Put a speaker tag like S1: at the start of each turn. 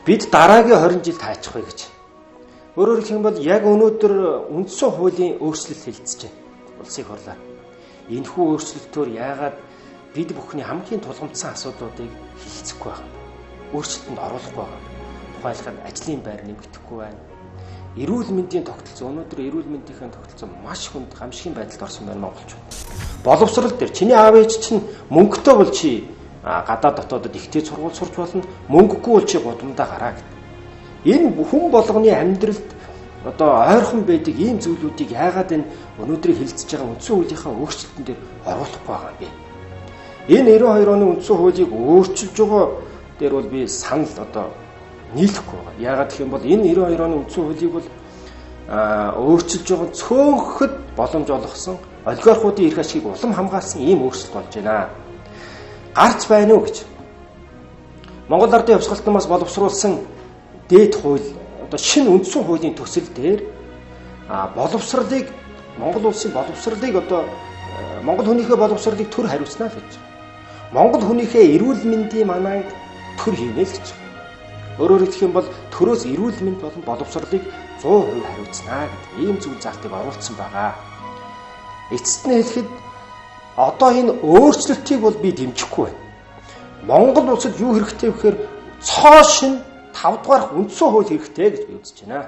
S1: бид дараагийн 20 жил таачих вэ гэж. Өөрөөр хэлэх юм бол яг өнөөдөр үндсэн хуулийн өөрчлөлт хэлэлцэж байна. Улсын их хурлаар. Энэхүү өөрчлөлтөөр яагаад бид бүхний хамгийн тулгымдсан асуудлуудыг хэлэлцэхгүй байгаа юм. Өөрчлөлтөнд оруулахгүй байгаа юм. Тухайлбал ажлын байр нэмэгдэхгүй байна. Эрүүл мэндийн тогтолцоо өнөөдөр эрүүл мэндийн тогтолцоо маш хүнд гамшигын байдалд орсон байна монголчууд. Боловсрал дээр чиний аав ээж чинь мөнгөтэй бол чи гадаад дотоодод ихтэй сургууль сурч болно. Мөнгөгүй бол чи гудамдаа гараа гэдэг. Энэ хүн болгоны амьдралд одоо ойрхон байдаг ийм зүйлүүдийг яагаад энэ өнөөдрийн хэлэлцэж байгаа үндсэн хуулийнхаа өөрчлөлтөн дээр оруулахгүй байгаа юм бэ? Энэ 92 оны үндсэн хуулийг өөрчилж байгаа дээр бол би санал одоо нийлэхгүй байгаа. Яагаад гэх юм бол энэ 92 оны үндсэн хуулийг бол өөрчилж байгаа цөөхөд боломж олгосон олигархуудын эрх ашигыг улам хамгаалсан ийм өөрчлөлт болж байна. Гарч байна уу гэж. Монгол Ардын Хувьсгалтнаас боловсруулсан дээд хууль одоо шинэ үндсэн хуулийн төсөл дээр боловсролыг Монгол улсын боловсролыг одоо Монгол хүнийхээ боловсролыг төр хариуцнаа л гэж. Монгол хүнийхээ эрүүл мэндийн манааг төр хийнэ л гэж. Өөрөөр хэлэх юм бол төрөөс эрүүл мэнд болон боловсролыг 100% хариуцнаа гэдэг ийм зүйл заалтыг оруулсан байгаа. Эцэст нь хэлэхэд одоо энэ өөрчлөлтийг бол би дэмжихгүй байна. Монгол улсад юу хэрэгтэй вэ гэхээр цоо шин 5 дугаар үндсэн хууль хэрэгтэй гэж би үзэж байна.